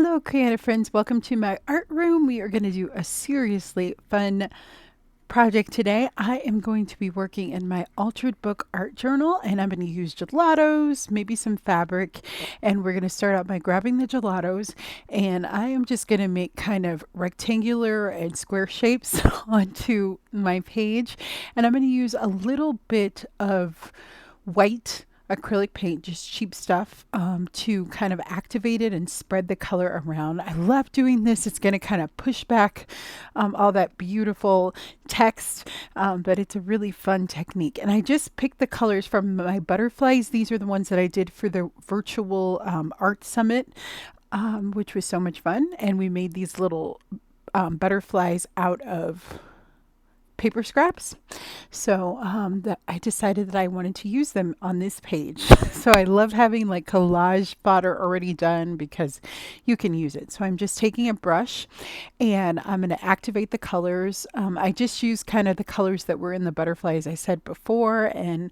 Hello, creative friends. Welcome to my art room. We are going to do a seriously fun project today. I am going to be working in my Altered Book art journal, and I'm going to use gelatos, maybe some fabric, and we're going to start out by grabbing the gelatos, and I am just going to make kind of rectangular and square shapes onto my page, and I'm going to use a little bit of white acrylic paint, just cheap stuff, to kind of activate it and spread the color around. I love doing this. It's going to kind of push back all that beautiful text, but it's a really fun technique. And I just picked the colors from my butterflies. These are the ones that I did for the virtual art summit, which was so much fun. And we made these little butterflies out of paper scraps. So that I decided that I wanted to use them on this page. So I love having like collage fodder already done because you can use it. So I'm just taking a brush and I'm going to activate the colors. I just use kind of the colors that were in the butterfly, as I said before, and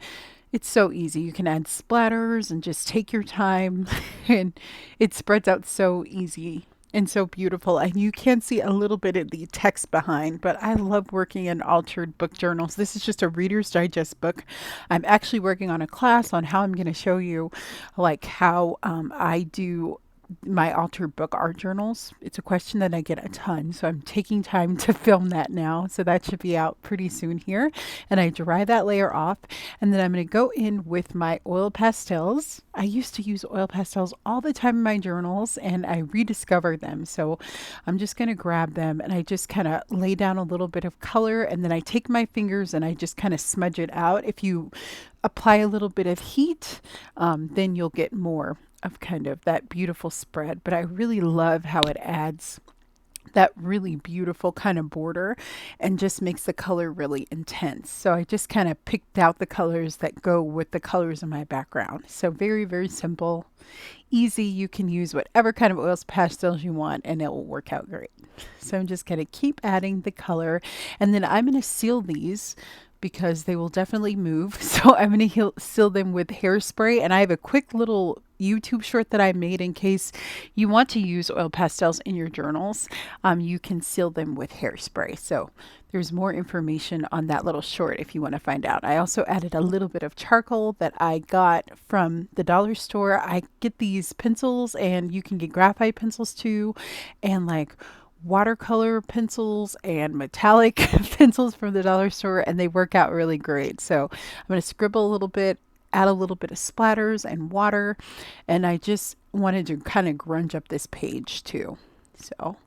it's so easy. You can add splatters and just take your time and it spreads out so easy and so beautiful. And you can see a little bit of the text behind, but I love working in altered book journals. This is just a Reader's Digest book. I'm actually working on a class on how I'm going to show you like how I do my altered book art journals. It's a question that I get a ton, so I'm taking time to film that now. So that should be out pretty soon here. And I dry that layer off, and then I'm going to go in with my oil pastels. I used to use oil pastels all the time in my journals, and I rediscovered them. So I'm just going to grab them, and I just kind of lay down a little bit of color, and then I take my fingers and I just kind of smudge it out. If you apply a little bit of heat, then you'll get more of kind of that beautiful spread. But I really love how it adds that really beautiful kind of border and just makes the color really intense. So I just kind of picked out the colors that go with the colors in my background. So very, very simple, easy. You can use whatever kind of oils pastels you want and it will work out great. So I'm just going to keep adding the color, and then I'm going to seal these because they will definitely move. So I'm going to seal them with hairspray, and I have a quick little YouTube short that I made in case you want to use oil pastels in your journals. You can seal them with hairspray. So there's more information on that little short if you want to find out. I also added a little bit of charcoal that I got from the dollar store. I get these pencils, and you can get graphite pencils too, and like watercolor pencils and metallic pencils from the dollar store, and they work out really great. So I'm going to scribble a little bit, add a little bit of splatters and water, and I just wanted to kind of grunge up this page too. So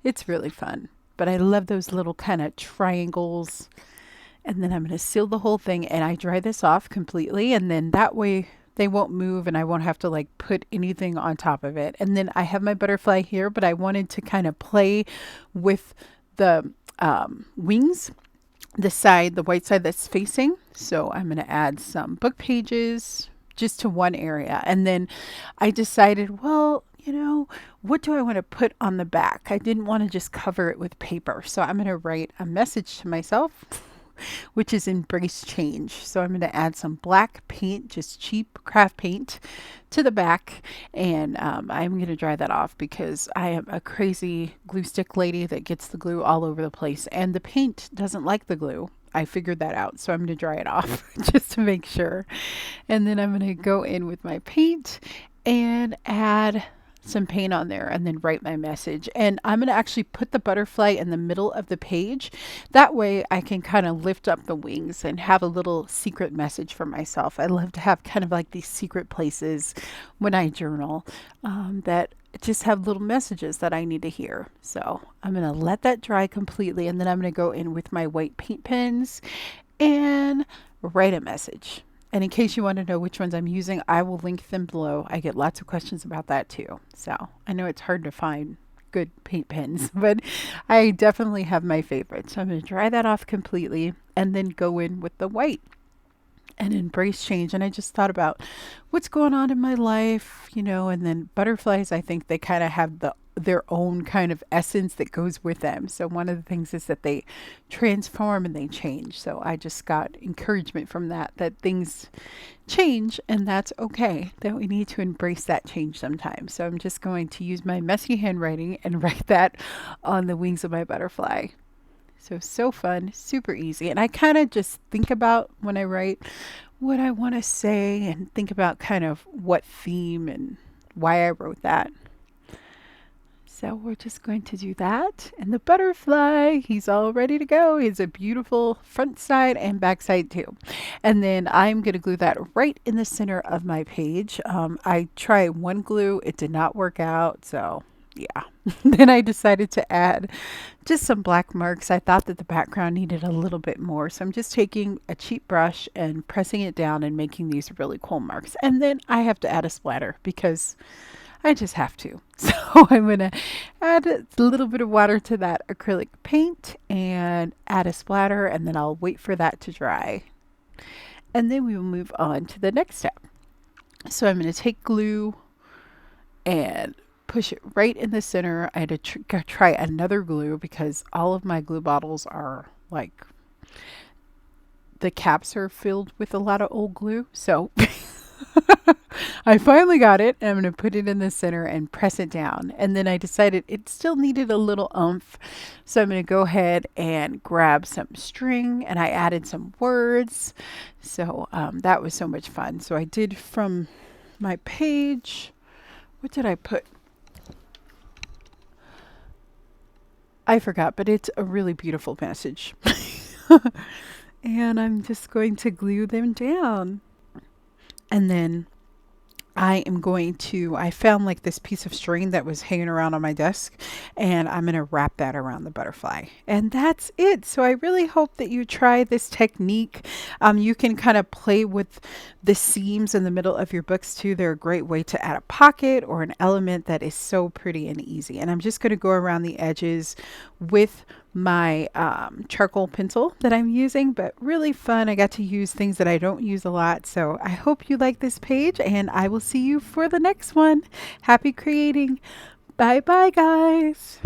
it's really fun. But I love those little kind of triangles. And then I'm going to seal the whole thing, and I dry this off completely, and then that way they won't move and I won't have to like put anything on top of it. And then I have my butterfly here, but I wanted to kind of play with the wings, the white side that's facing. So I'm going to add some book pages just to one area. And then I decided, well, what do I want to put on the back? I didn't want to just cover it with paper. So I'm going to write a message to myself, which is embrace change. So I'm going to add some black paint, just cheap craft paint, to the back, and I'm going to dry that off because I am a crazy glue stick lady that gets the glue all over the place, and the paint doesn't like the glue. I figured that out, so I'm going to dry it off just to make sure. And then I'm going to go in with my paint and add some paint on there and then write my message. And I'm going to actually put the butterfly in the middle of the page. That way I can kind of lift up the wings and have a little secret message for myself. I love to have kind of like these secret places when I journal, that just have little messages that I need to hear. So I'm going to let that dry completely, and then I'm going to go in with my white paint pens and write a message. And in case you want to know which ones I'm using, I will link them below. I get lots of questions about that too. So I know it's hard to find good paint pens, but I definitely have my favorites. So I'm going to dry that off completely and then go in with the white and embrace change. And I just thought about what's going on in my life, and then butterflies, I think they kind of have the their own kind of essence that goes with them. So one of the things is that they transform and they change. So I just got encouragement from that, that things change and that's okay, that we need to embrace that change sometimes. So I'm just going to use my messy handwriting and write that on the wings of my butterfly. So fun, super easy. And I kind of just think about when I write what I want to say and think about kind of what theme and why I wrote that. So we're just going to do that. And the butterfly, he's all ready to go. He's a beautiful front side and back side too. And then I'm going to glue that right in the center of my page. I tried one glue. It did not work out. So yeah. Then I decided to add just some black marks. I thought that the background needed a little bit more. So I'm just taking a cheap brush and pressing it down and making these really cool marks. And then I have to add a splatter because I just have to. So I'm going to add a little bit of water to that acrylic paint and add a splatter, and then I'll wait for that to dry. And then we will move on to the next step. So I'm going to take glue and push it right in the center. I had to try another glue because all of my glue bottles are like, the caps are filled with a lot of old glue. So I finally got it. I'm going to put it in the center and press it down. And then I decided it still needed a little oomph. So I'm going to go ahead and grab some string, and I added some words. So that was so much fun. So I did from my page, what did I put? I forgot, but it's a really beautiful message. And I'm just going to glue them down. And then I found like this piece of string that was hanging around on my desk, and I'm going to wrap that around the butterfly. And that's it. So I really hope that you try this technique. You can kind of play with the seams in the middle of your books too. They're a great way to add a pocket or an element that is so pretty and easy. And I'm just going to go around the edges with my charcoal pencil that I'm using, but really fun. I got to use things that I don't use a lot. So I hope you like this page, and I will see you for the next one. Happy creating. Bye bye, guys.